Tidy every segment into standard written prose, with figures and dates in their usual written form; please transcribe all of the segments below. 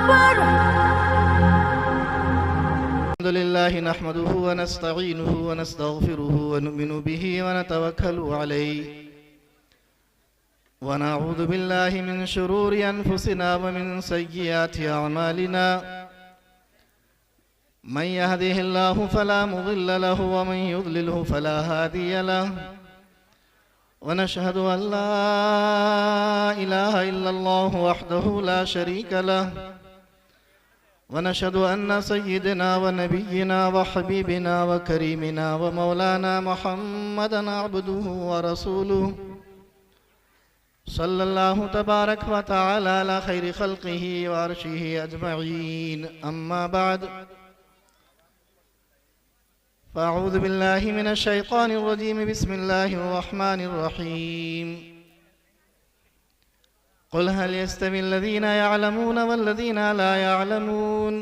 अल्हम्दुलिल्लाह नहमदुहु व नस्तईनुहु व नस्तगफिरुहु व नुमिनु बिही व नतवक्कलु अलैहि व नऊज़ु बिल्लाहि मिन शुरूरि अनफुसिना व मिन सय्यिआति अअमालिना मन यहदिहिल्लाहु फला मुदिल्ल लहु व मन युद्लिलहु फला हादिय लहु व नशहदु अन ला इलाहा इल्लल्लाहु वहदहु ला शरीका लहु वनशहदु अन्न सय्यिदना व नबिय्यना व हबीबना व करीमना व मौलाना मुहम्मदन अब्दुहु व रसूलुहु सल्लल्लाहु तबारक व तआला अला खैरि खल्क़िही व अर्शिही अजमईन अम्मा बाद फ़अऊज़ु बिल्लाहि मिनश शैतानिर रजीम बिस्मिल्लाहिर रहमानिर रहीम क़ुल हल यस्तविल्लज़ीना यअलमून वल्लज़ीना ला यअलमून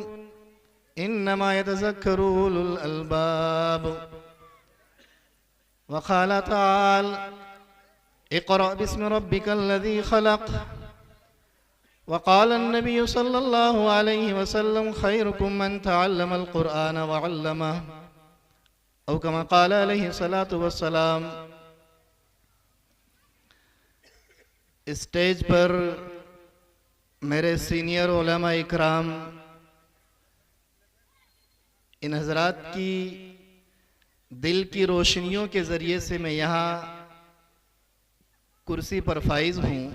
इन्नमा यतज़क्करु उलुल अलबाब व क़ाल तआला इक़रा बिस्मि रब्बिकल्लज़ी ख़लक़ व क़ाल अन्नबिय्यु सल्लल्लाहु अलैहि वसल्लम ख़ैरुकुम मन तअल्लमल क़ुरआन व अल्लमह औ कमा क़ाल अलैहि सलातु वस्सलाम। स्टेज पर मेरे सीनियर उलमा इकराम, इन हजरात की दिल की रोशनियों के ज़रिए से मैं यहाँ कुर्सी पर फाइज हूँ।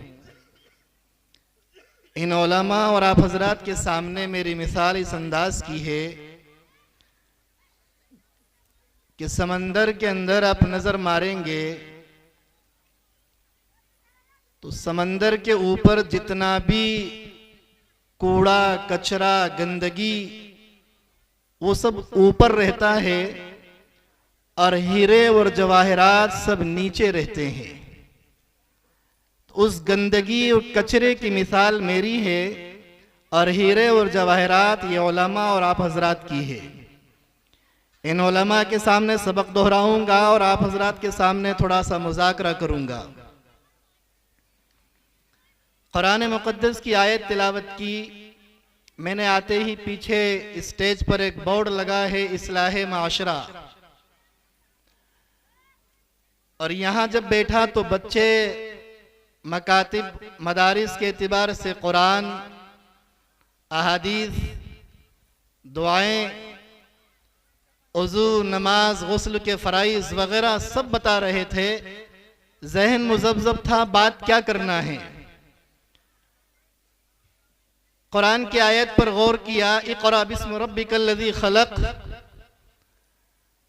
इन उलमा और आप हजरात के सामने मेरी मिसाल इस अंदाज की है कि समंदर के अंदर आप नज़र मारेंगे तो समंदर के ऊपर जितना भी कूड़ा कचरा गंदगी वो सब ऊपर रहता है और हीरे और जवाहरात सब नीचे रहते हैं। तो उस गंदगी और कचरे की मिसाल मेरी है और हीरे और जवाहरात ये उलमा और आप हजरात की है। इन उलमा के सामने सबक दोहराऊंगा और आप हजरात के सामने थोड़ा सा मुज़ाकरा करूंगा। कुरान मुक़द्दस की आयत तिलावत की। मैंने आते ही पीछे स्टेज पर एक बोर्ड लगा है इस्लाहे माशरा, और यहाँ जब बैठा तो बच्चे मकातिब मदारिस के एतबार से कुरान, अहादीस, दुआएं, वज़ू, नमाज, गुस्ल के फ़राइज़ वगैरह सब बता रहे थे। जहन मुज़ब्ज़ब था, बात क्या करना है। कुरान की आयत पर गौर किया, इक़रा बिस्मि रब्बिकल्लज़ी ख़लक़,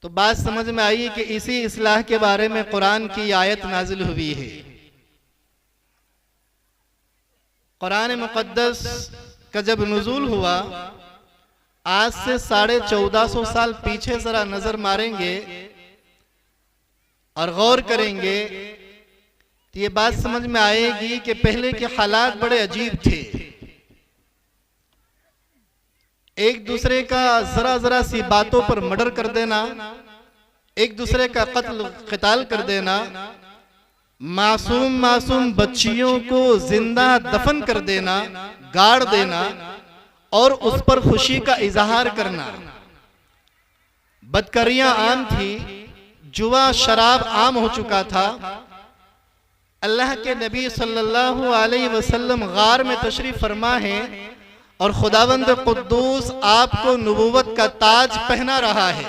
तो बात समझ में आई कि इसी इस्लाह के बारे में कुरान की आयत नाजिल हुई है। कुरान मुक़द्दस का जब नुज़ूल हुआ, आज से 1450 साल पीछे जरा नजर मारेंगे और गौर करेंगे तो ये बात समझ में आएगी कि पहले के हालात बड़े अजीब थे। एक दूसरे का जरा जरा सी बातों पर मर्डर कर देना, एक दूसरे का कत्ल क़िताल कर देना, मासूम मासूम बच्चियों को जिंदा दफन कर देना, गाड़ देना और उस पर खुशी का इजहार करना। बदकारियां आम थी, जुआ शराब आम हो चुका था। अल्लाह के नबी सल्लल्लाहु अलैहि वसल्लम गार में तशरीफ फरमा है और खुदावंद कुद्दूस आपको नबूवत का ताज पहना रहा है।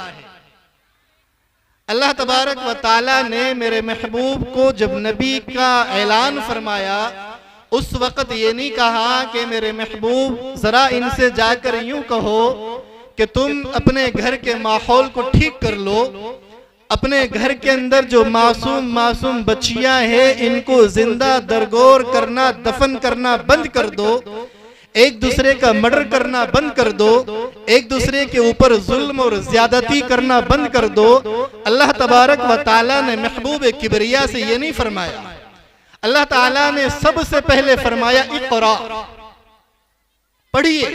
अल्लाह तबारक व ताला ने मेरे महबूब को जब नबी का ऐलान फरमाया, उस वक़्त ये नहीं कहा कि मेरे महबूब जरा इनसे जाकर यूं कहो कि तुम अपने घर के माहौल को ठीक कर लो, अपने घर के अंदर जो मासूम मासूम बच्चियां हैं इनको जिंदा दरगोर करना, दफन करना बंद कर दो, एक दूसरे का मर्डर करना बंद कर दो, एक दूसरे के ऊपर जुल्म और ज्यादती करना बंद कर दो। अल्लाह तबारक व ताला ने महबूब किबरिया से ये नहीं फरमाया। अल्लाह ताला ने सबसे पहले फरमाया इक़रा, पढ़िए।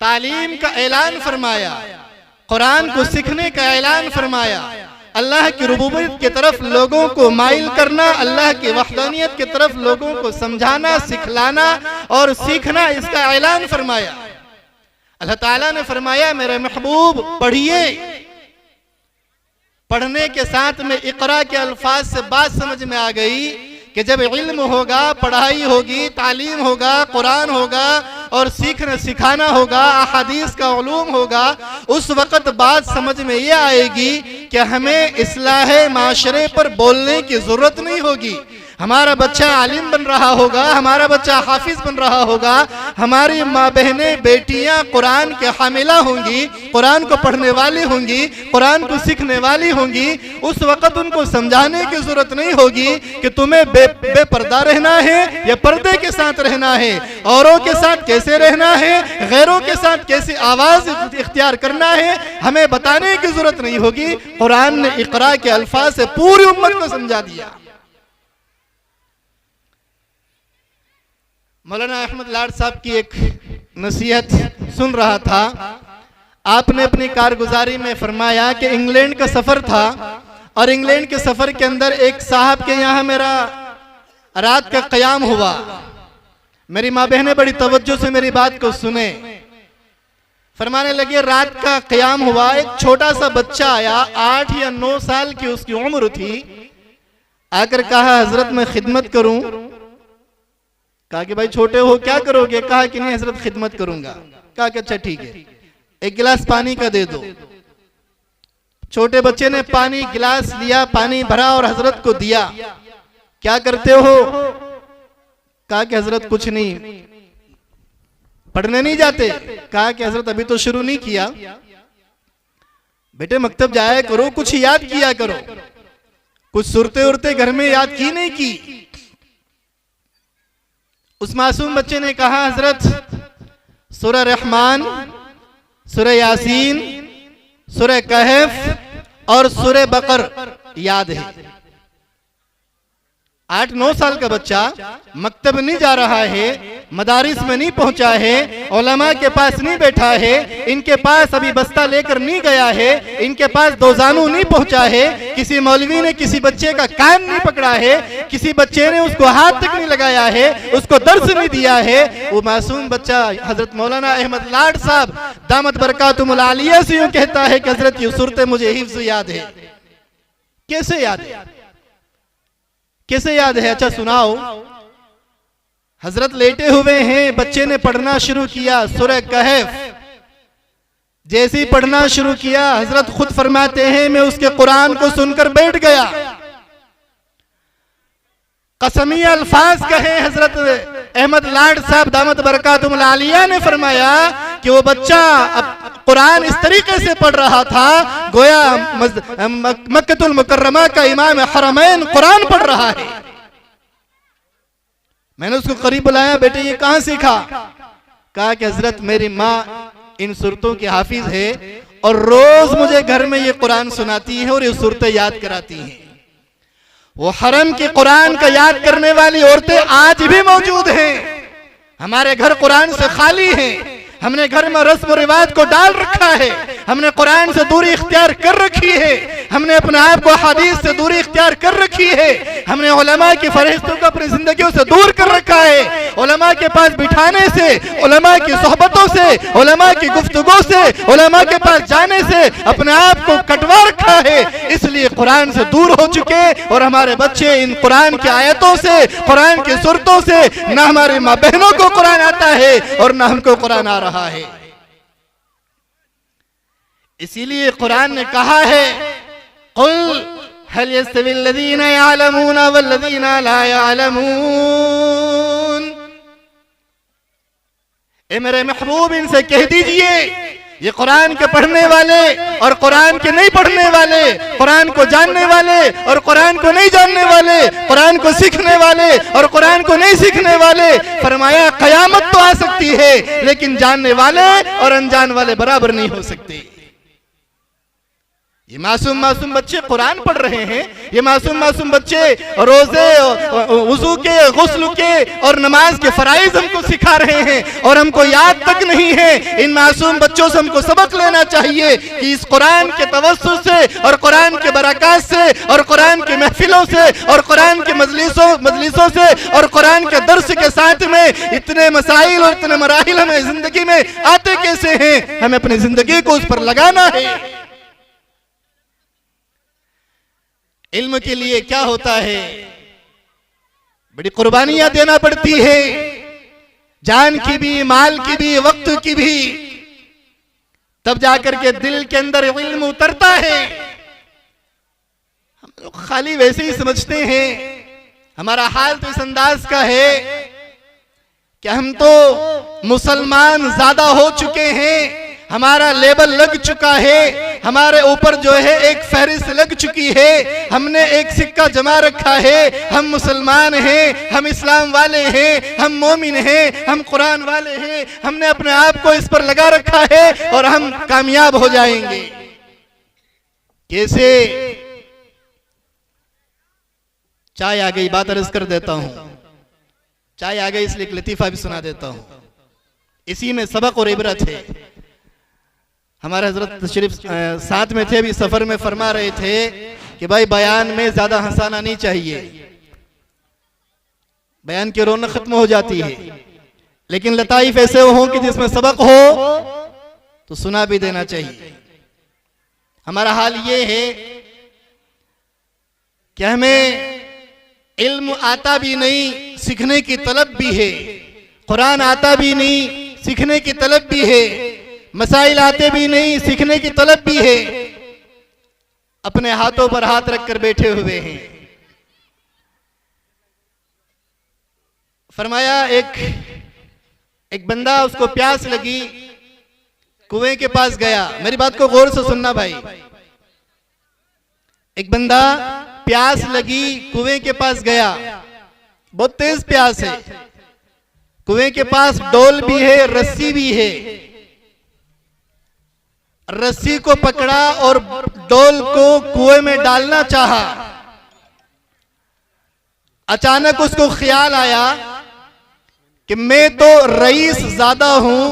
तालीम का ऐलान फरमाया, कुरान को सीखने का ऐलान फरमाया, अल्लाह की रुबूबियत की तरफ लोगों को माइल करना, अल्लाह की वहदानियत की तरफ लोगों को समझाना, सिखलाना और सीखना, इसका ऐलान फरमाया। अल्लाह ताला ने फरमाया मेरे महबूब पढ़िए। पढ़ने के साथ में इकरा के अल्फाज से बात समझ में आ गई कि जब इल्म होगा, पढ़ाई होगी, तालीम होगा, कुरान होगा और सीखना सिखाना होगा, अहादीस का उलूम होगा, उस वक़्त बात समझ में ये आएगी कि हमें इस्लाह माशरे पर बोलने की ज़रूरत नहीं होगी। हमारा बच्चा आलिम बन रहा होगा, हमारा बच्चा हाफिज बन रहा होगा, हमारी माँ बहनें बेटियां कुरान के हामिला होंगी, कुरान को पढ़ने वाली होंगी, कुरान को सीखने वाली होंगी। उस वक़्त उनको समझाने की जरूरत नहीं होगी कि तुम्हें बेपर्दा रहना है या पर्दे के साथ रहना है, औरों के साथ कैसे रहना है, गैरों के साथ कैसे आवाज इख्तियार करना है, हमें बताने की जरूरत नहीं होगी। कुरान ने इकरा के अल्फाज से पूरी उम्मत को समझा दिया। मौलाना अहमद लाड साहब की एक नसीहत सुन रहा था। आपने अपनी कारगुजारी में फरमाया कि इंग्लैंड का सफर था और इंग्लैंड के सफर के अंदर एक साहब के यहाँ मेरा रात का क़याम हुआ। मेरी माँ बहनें बड़ी तवज्जो से मेरी बात को सुने। फरमाने लगे रात का क़याम हुआ, एक छोटा सा बच्चा आया, 8 या 9 साल की उसकी उम्र थी। आकर कहा हजरत मैं खिदमत करूं। कहा कि भाई छोटे हो क्या करोगे? कहा कि नहीं हजरत खिदमत करूंगा। कहा कि अच्छा ठीक है, एक गिलास पानी का दे दो। छोटे बच्चे ने पानी गिलास लिया, पानी भरा और हजरत को दिया। क्या करते हो? कहा कि हजरत कुछ नहीं। पढ़ने नहीं जाते? कहा कि हजरत अभी तो शुरू नहीं किया। बेटे मकतब जाया करो, कुछ याद किया करो। कुछ सुरते उरते घर में याद की नहीं की? उस मासूम बच्चे ने कहा हजरत सूरह रहमान, सूरह यासीन, सूरह कहफ और सूरह बकर याद है। 8-9 साल का बच्चा मकतब नहीं जा रहा है, मदारिस में नहीं पहुंचा है, उलमा के पास नहीं बैठा है, इनके पास अभी बस्ता लेकर नहीं गया है, इनके पास दोजानू नहीं पहुंचा है, किसी मौलवी ने किसी बच्चे का कान नहीं पकड़ा है, किसी बच्चे ने उसको हाथ तक नहीं लगाया है, उसको दर्स नहीं दिया है। वो मासूम बच्चा हजरत मौलाना अहमद लाड साहब दामत बरकातुहुल आलिया से यूं कहता है कि हजरत ये सूरतें मुझे हिफ्ज़ याद है। कैसे याद है? कैसे याद है? अच्छा सुनाओ। हजरत लेटे हुए हैं, बच्चे ने पढ़ना शुरू किया सूरह कहफ। जैसे ही पढ़ना शुरू किया हजरत खुद फरमाते हैं मैं उसके कुरान को सुनकर बैठ गया। कसमी अल्फाज कहे हजरत अहमद लाड साहब दामत बरकातुहुल आलिया ने फरमाया कि वो बच्चा अब कुरान इस तरीके से पढ़ रहा था गोया मक्कतुल मुकर्रमा का इमाम हरमैन कुरान पढ़ रहा है। मैंने उसको करीब बुलाया, बेटे ये कहां सीखा? कहा कि हजरत मेरी माँ इन सूरतों की हाफिज है और रोज मुझे घर में ये कुरान सुनाती है और ये सूरतें याद कराती हैं। वो हरम के कुरान का याद करने वाली औरतें आज भी मौजूद हैं। हमारे घर कुरान से खाली हैं। हमने घर में रस्म रिवाज को डाल रखा है, हमने कुरान से दूरी इख्तियार कर रखी है, हमने अपने आप को हदीस से दूरी इख्तियार कर रखी है, हमने उलमा की फरिश्तों को अपनी जिंदगियों से दूर कर रखा है। उलमा के पास बिठाने से, उलमा की सोहबतों से, उलमा की गुफ्तगू से, उलमा के पास जाने से अपने आप को कटवा रखा है। इसलिए कुरान से दूर हो चुके और हमारे बच्चे इन कुरान की आयतों से, कुरान की सूरतों से न हमारी माँ बहनों को कुरान आता है और न हमको कुरान आ रहा है। इसीलिए कुरान ने कहा है कुल हल यस्तविल्लज़ीना यअलमून वल्लज़ीना ला यअलमून। ए मेरे महबूब इनसे कह दीजिए ये कुरान के पढ़ने वाले और कुरान के नहीं पढ़ने वाले, कुरान को जानने वाले और कुरान को नहीं जानने वाले, कुरान को सीखने वाले और कुरान को नहीं सीखने वाले, फरमाया कयामत तो आ सकती है लेकिन जानने वाले और अनजान वाले बराबर नहीं हो सकते। ये मासूम मासूम बच्चे कुरान पढ़ रहे हैं, ये मासूम मासूम बच्चे रोजे, वुजू के, गुस्ल के और नमाज के फराइज हमको सिखा रहे हैं और हमको याद तक नहीं है। इन मासूम बच्चों से हमको सबक लेना चाहिए कि इस कुरान के तवस्सुल से और कुरान के बरकत से और कुरान के महफिलों से और कुरान के मजलिसों से और कुरान के दर्स के साथ में इतने मसाइल और इतने मराहिल हमें जिंदगी में आते कैसे हैं, हमें अपनी जिंदगी को उस पर लगाना है। इल्म के लिए क्या होता है, बड़ी कुर्बानियां देना पड़ती है, जान की भी, माल की भी, वक्त की भी, तब जाकर के दिल के अंदर इल्म उतरता है। हम लोग खाली वैसे ही समझते हैं। हमारा हाल तो इस अंदाज का है कि हम तो मुसलमान ज्यादा हो चुके हैं, हमारा लेबल लग चुका है, हमारे ऊपर जो है एक फहरिस्त लग चुकी है, हमने एक सिक्का जमा रखा है, हम मुसलमान हैं, हम इस्लाम वाले हैं, हम मोमिन हैं, हम कुरान वाले हैं, हमने अपने आप को इस पर लगा रखा है और हम कामयाब हो जाएंगे। कैसे? चाय आ गई, बात अर्ज कर देता हूं। चाय आ गई इसलिए एक लतीफा भी सुना देता हूं, इसी में सबक और इबरत है। हमारे हजरत तशरीफ साथ में थे, अभी सफर में फरमा रहे थे कि भाई बयान में ज्यादा हंसाना नहीं चाहिए, बयान की रौनक खत्म हो जाती है, लेकिन लताइफ ऐसे हो कि जिसमें सबक हो तो सुना भी देना चाहिए। हमारा हाल ये है कि हमें इल्म आता भी नहीं, सीखने की तलब भी है, कुरान आता भी नहीं, सीखने की तलब भी है, मसाइल आते भी नहीं, सीखने की तलब भी है, अपने हाथों पर हाथ रखकर बैठे हुए हैं। फरमाया एक बंदा, उसको प्यास लगी, कुएं के पास गया। मेरी बात को गौर से सुनना भाई। एक बंदा प्यास लगी, कुएं के पास गया, बहुत तेज प्यास है, कुएं के पास डोल भी है, रस्सी भी है। रस्सी को पकड़ा और डोल को कुएं में डालना चाहा। अचानक उसको ख्याल आया कि मैं तो रईस ज्यादा हूं,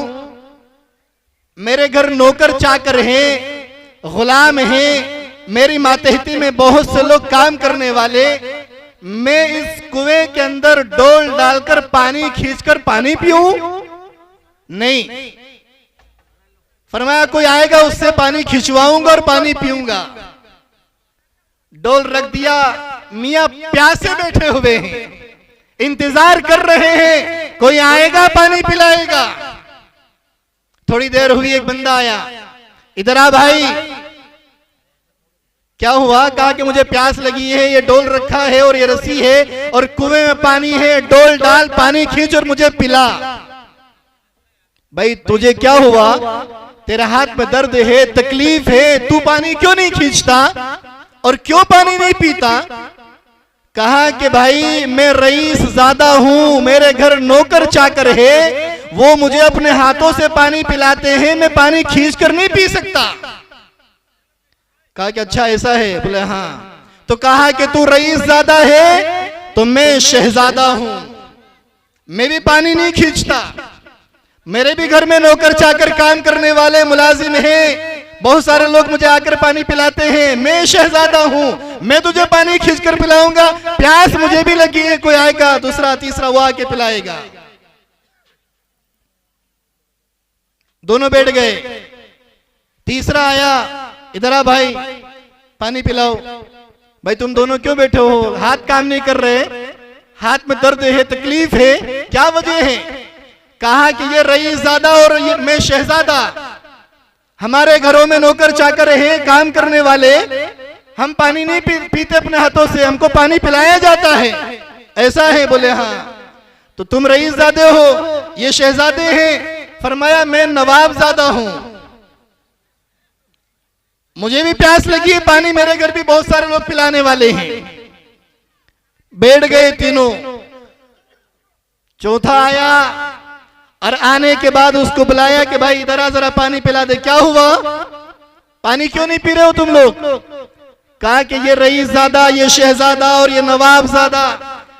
मेरे घर नौकर चाकर हैं, गुलाम हैं, मेरी मातहती में बहुत से लोग काम करने वाले, मैं इस कुएं के अंदर डोल डालकर पानी खींचकर पानी पीऊं? नहीं। फरमाया कोई आएगा उससे पानी खिंचवाऊंगा और पानी पीऊंगा। डोल रख दिया, मियां प्यासे बैठे हुए हैं, इंतजार कर रहे हैं, कोई आएगा पानी पिलाएगा। थोड़ी देर हुई, एक बंदा आया, इधर आ भाई। क्या हुआ? कहा कि मुझे प्यास लगी है, ये डोल रखा है और ये रस्सी है और कुएं में पानी है, डोल डाल, पानी खींच और मुझे पिला। भाई तुझे क्या हुआ? तेरे हाथ में दर्द है, तकलीफ है, तू पानी क्यों नहीं खींचता और क्यों पानी नहीं पीता? कहा कि भाई मैं रईस ज्यादा हूं, मेरे घर नौकर चाकर है, वो मुझे अपने हाथों से पानी पिलाते हैं, मैं पानी खींच कर नहीं पी सकता। कहा कि अच्छा ऐसा है? बोले हाँ। तो कहा कि तू रईस ज्यादा है तो मैं शहजादा हूं, मैं भी पानी नहीं खींचता, मेरे भी घर में नौकर चाकर काम करने वाले मुलाजिम हैं, बहुत सारे लोग मुझे आकर पानी पिलाते हैं, मैं शहजादा हूं, मैं तुझे पानी खींचकर पिलाऊंगा, प्यास मुझे भी लगी है, कोई आएगा दूसरा तीसरा वो आके पिलाएगा। दोनों बैठ गए, तीसरा आया, इधर आ भाई पानी पिलाओ। भाई तुम दोनों क्यों बैठे हो? हाथ काम नहीं कर रहे, हाथ में दर्द है, तकलीफ है, क्या वजह है? कहा कि ये रईस ज्यादा और ये मैं शहजादा, हमारे घरों में नौकर चाकर है, काम करने वाले, हम पानी नहीं पीते अपने हाथों से, हमको पानी पिलाया जाता है। ऐसा है? बोले हाँ। तो तुम रईस ज्यादा हो, ये शहजादे हैं। फरमाया मैं नवाब ज्यादा हूं, मुझे भी प्यास लगी है, पानी मेरे घर भी बहुत सारे लोग पिलाने वाले हैं। बैठ गए तीनों। चौथा आया और आने के बाद उसको बुलाया कि भाई इधर आ, जरा पानी पिला दे। क्या हुआ? पानी क्यों नहीं पी रहे हो तुम लोग? कहा कि ये रईसजादा, ये शहजादा और ये नवाबजादा,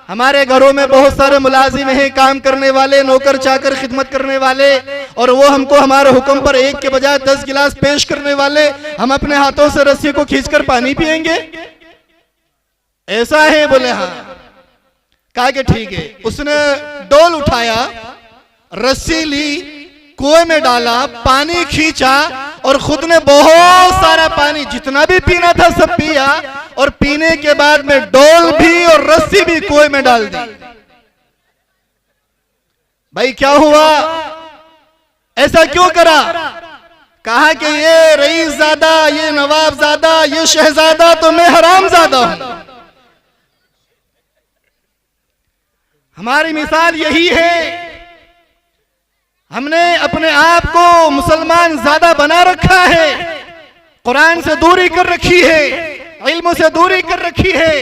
हमारे घरों में बहुत सारे मुलाजिम हैं, काम करने वाले, नौकर चाकर, खिदमत करने वाले, और वो हमको हमारे हुक्म पर एक के बजाय 10 गिलास पेश करने वाले, हम अपने हाथों से रस्सी को खींचकर पानी पिएंगे? ऐसा है? बोले हाँ। कहा कि ठीक है। उसने डोल उठाया, रस्सी ली, कुएं में डाला, पानी खींचा और खुद ने बहुत सारा पानी, जितना भी पीना था सब पिया, और पीने के बाद में डोल भी और रस्सी भी कुएं में डाल दी। भाई क्या हुआ? ऐसा क्यों करा? कहा कि ये रईसजादा, ये नवाबजादा, ये शहजादा तो मैं हरामजादा हूं। हमारी मिसाल यही है। हमने अपने आप को मुसलमान ज्यादा बना रखा है, कुरान से दूरी कर रखी है, इल्म से दूरी कर रखी है,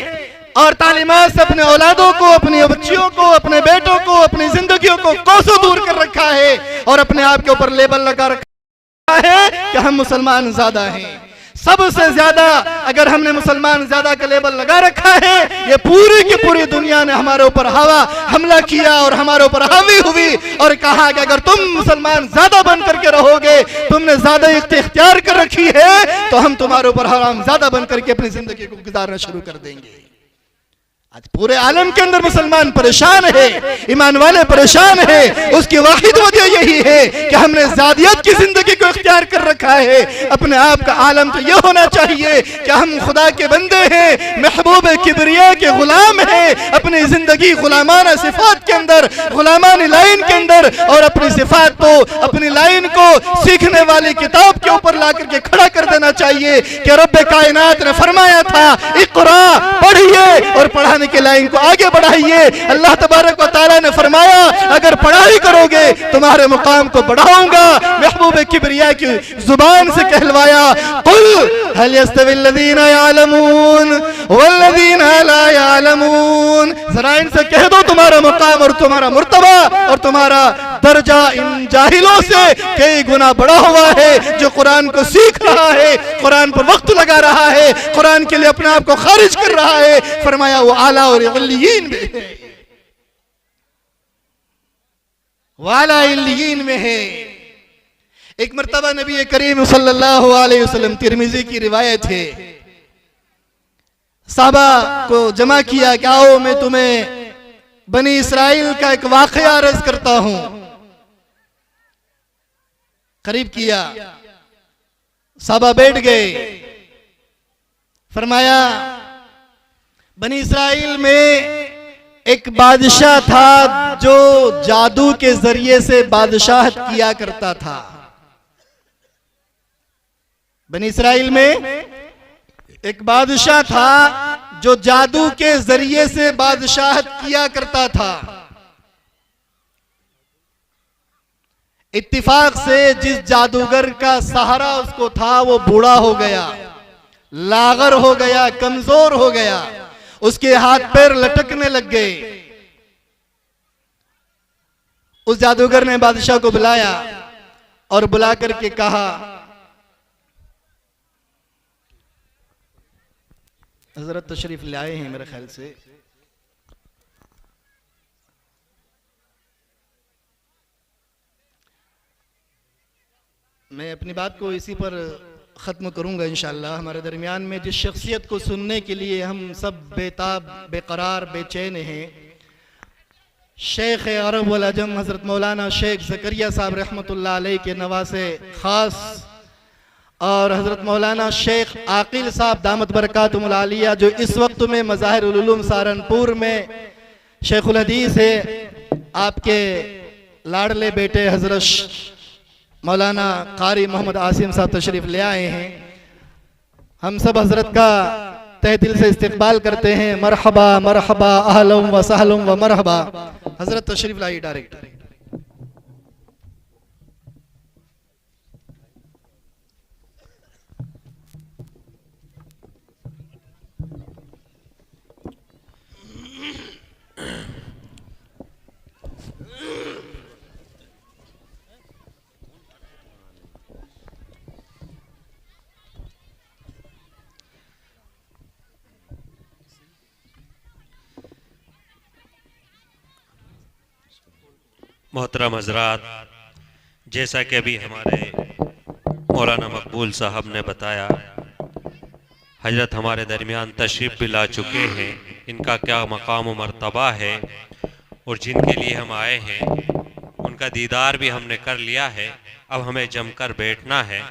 और तालीमात से अपने औलादों को, अपनी बच्चियों को, अपने बेटों को, अपनी जिंदगियों को कोसों दूर कर रखा है, और अपने आप के ऊपर लेबल लगा रखा है कि हम मुसलमान ज्यादा हैं। सबसे ज्यादा अगर हमने मुसलमान ज्यादा का लेबल लगा रखा है, ये पूरी की पूरी दुनिया ने हमारे ऊपर हमला किया और हमारे ऊपर हावी हुई और कहा कि अगर तुम मुसलमान ज्यादा बन करके रहोगे, तुमने ज्यादा इख्तियार कर रखी है, तो हम तुम्हारे ऊपर हराम ज्यादा बन करके अपनी जिंदगी को गुजारना शुरू कर देंगे। आज पूरे आलम के अंदर मुसलमान परेशान है, ईमान वाले परेशान है। उसकी वाहिद वजह यही है कि हमने ज़ादियत की जिंदगी को इख्तियार कर रखा है। अपने आप का आलम तो यह होना चाहिए कि हम खुदा के बंदे हैं, महबूब किबरिया के गुलाम हैं, अपनी जिंदगी गुलामाना सिफात के अंदर, गुलामानी लाइन के अंदर, और अपनी सिफात को, अपनी लाइन को सीखने वाली किताब के ऊपर ला करके खड़ा कर देना चाहिए कि रब्बे कायनात ने फरमाया था, इक़रा, पढ़िए और पढ़ाने के लाइन को आगे बढ़ाइए। अल्लाह तबारक व तआला ने फरमाया, अगर पढ़ाई करोगे तुम्हारे मुकाम को बढ़ाऊंगा। महबूब किबरिया की जुबान से कहलवाया, कुल हल यस्तविल्लज़ीना यअलमून वल्लज़ीना ला यअलमून, जरा इनसे कह दो तुम्हारा मुकाम और तुम्हारा मुर्तबा और तुम्हारा दर्जा इन जाहिलों से कई गुना बढ़ा हुआ है, जो कुरान को सीख रहा है, कुरान पर वक्त लगा रहा है, कुरान के लिए अपने आप को खारिज कर रहा है। फरमाया वो आला और इल्लियीन में है, वाला इल्लियीन में है। एक मर्तबा नबी करीम सल्लल्लाहु अलैहि वसल्लम, तिरमिजी की रिवायत है, साहबा को जमा किया कि आओ मैं तुम्हें बनी इसराइल का एक वाक़या अर्ज करता हूं। करीब किया, साहबा बैठ गए। फरमाया, बनी इसराइल में एक बादशाह था जो जादू के जरिए से बादशाहत किया करता था। बनी इसराइल में एक बादशाह था जो जादू के जरिए से बादशाहत किया करता था। इत्तिफाक से जिस जादूगर का सहारा उसको था वो बूढ़ा हो गया, लागर हो गया, कमजोर हो गया, उसके हाथ पैर लटकने लग गए। उस जादूगर ने बादशाह को बुलाया और बुला करके कहा, हजरत तशरीफ ले आए हैं मेरे ख्याल से, मैं अपनी बात को इसी पर ख़त्म करूंगा इंशाअल्लाह। हमारे दरमियान में जिस शख्सियत को सुनने के लिए हम सब बेताब, बेकरार, बेचैन हैं, शेख अरब वल अजम हज़रत मौलाना शेख ज़करिया साहब रहमतुल्लाह अलैह के नवासे ख़ास और हज़रत मौलाना शेख आकिल साहब दामत बरकातुहुल आलिया, जो इस वक्त में मज़ाहिरुल उलूम सहारनपुर में शेखुल हदीस है, आपके लाडले बेटे हज़रत मौलाना कारी मोहम्मद आसिम साहब तशरीफ ले आए हैं। हम सब हजरत का तहे दिल से इस्तकबाल करते हैं। मरहबा मरहबा, अहलम व सहलम व मरहबा। हजरत तशरीफ लाइए डायरेक्ट। मोहतरम हजरात, जैसा कि अभी हमारे मौलाना मकबूल साहब ने बताया, हजरत हमारे दरमियान तशरीफ़ भी ला चुके हैं। इनका क्या मकाम व मर्तबा है और जिनके लिए हम आए हैं उनका दीदार भी हमने कर लिया है। अब हमें जमकर बैठना है।